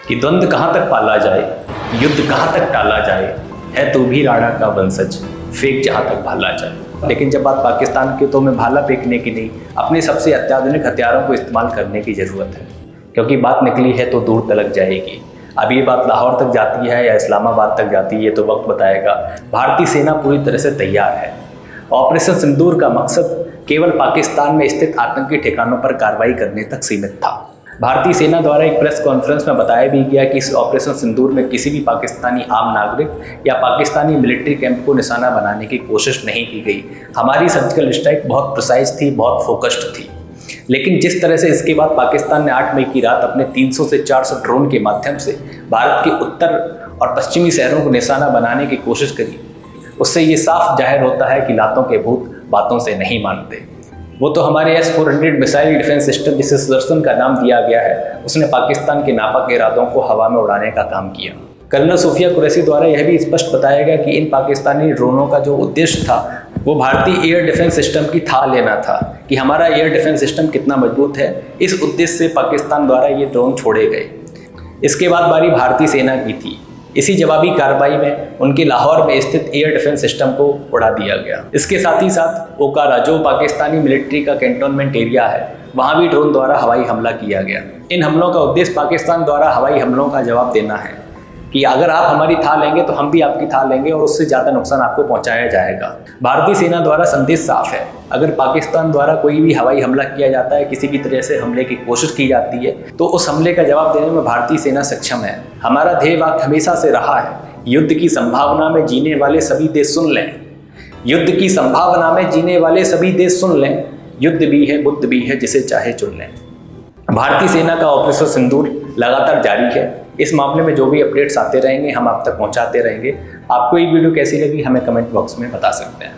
कि द्वंद्व कहाँ तक पाला जाए, युद्ध कहाँ तक टाला जाए, है तू भी राणा का वंशज, फेंक जहाँ तक भाला जाए। लेकिन जब बात पाकिस्तान की तो हमें भाला फेंकने की नहीं, अपने सबसे अत्याधुनिक हथियारों को इस्तेमाल करने की ज़रूरत है, क्योंकि बात निकली है तो दूर तलक जाएगी। अब ये बात लाहौर तक जाती है या इस्लामाबाद तक जाती है, ये तो वक्त बताएगा। भारतीय सेना पूरी तरह से तैयार है। ऑपरेशन सिंदूर का मकसद केवल पाकिस्तान में स्थित आतंकी ठिकानों पर कार्रवाई करने तक सीमित था। भारतीय सेना द्वारा एक प्रेस कॉन्फ्रेंस में बताया भी गया कि इस ऑपरेशन सिंदूर में किसी भी पाकिस्तानी आम नागरिक या पाकिस्तानी मिलिट्री कैंप को निशाना बनाने की कोशिश नहीं की गई। हमारी सर्जिकल स्ट्राइक बहुत प्रिसाइज थी, बहुत फोकस्ड थी। लेकिन जिस तरह से इसके बाद पाकिस्तान ने 8 मई की रात अपने 300 से 400 ड्रोन के माध्यम से भारत के उत्तर और पश्चिमी शहरों को निशाना बनाने की कोशिश करी, उससे ये साफ जाहिर होता है कि लातों के भूत बातों से नहीं मानते। वो तो हमारे S-400 मिसाइल डिफेंस सिस्टम, जिसे सुदर्शन का नाम दिया गया है, उसने पाकिस्तान के नापाक इरादों को हवा में उड़ाने का काम किया। कर्नल सूफिया कुरैशी द्वारा यह भी स्पष्ट बताया गया कि इन पाकिस्तानी ड्रोनों का जो उद्देश्य था वो भारतीय एयर डिफेंस सिस्टम की था लेना था, कि हमारा एयर डिफेंस सिस्टम कितना मजबूत है। इस उद्देश्य से पाकिस्तान द्वारा ये ड्रोन छोड़े गए। इसके बाद बारी भारतीय सेना की थी। इसी जवाबी कार्रवाई में उनके लाहौर में स्थित एयर डिफेंस सिस्टम को उड़ा दिया गया। इसके साथ ही साथ ओकारा, जो पाकिस्तानी मिलिट्री का कैंटोनमेंट एरिया है, वहाँ भी ड्रोन द्वारा हवाई हमला किया गया। इन हमलों का उद्देश्य पाकिस्तान द्वारा हवाई हमलों का जवाब देना है कि अगर आप हमारी था लेंगे तो हम भी आपकी था लेंगे और उससे ज़्यादा नुकसान आपको पहुंचाया जाएगा। भारतीय सेना द्वारा संदेश साफ है, अगर पाकिस्तान द्वारा कोई भी हवाई हमला किया जाता है, किसी भी तरह से हमले की कोशिश की जाती है, तो उस हमले का जवाब देने में भारतीय सेना सक्षम है। हमारा ध्येय वाक्य हमेशा से रहा है, युद्ध की संभावना में जीने वाले सभी देश सुन लें। युद्ध की संभावना में जीने वाले सभी देश सुन लें, युद्ध भी है, बुद्ध भी है, जिसे चाहे चुन लें। भारतीय सेना का ऑपरेशन सिंदूर लगातार जारी है। इस मामले में जो भी अपडेट्स आते रहेंगे हम आप तक पहुंचाते रहेंगे। आपको ये वीडियो कैसी लगी हमें कमेंट बॉक्स में बता सकते हैं।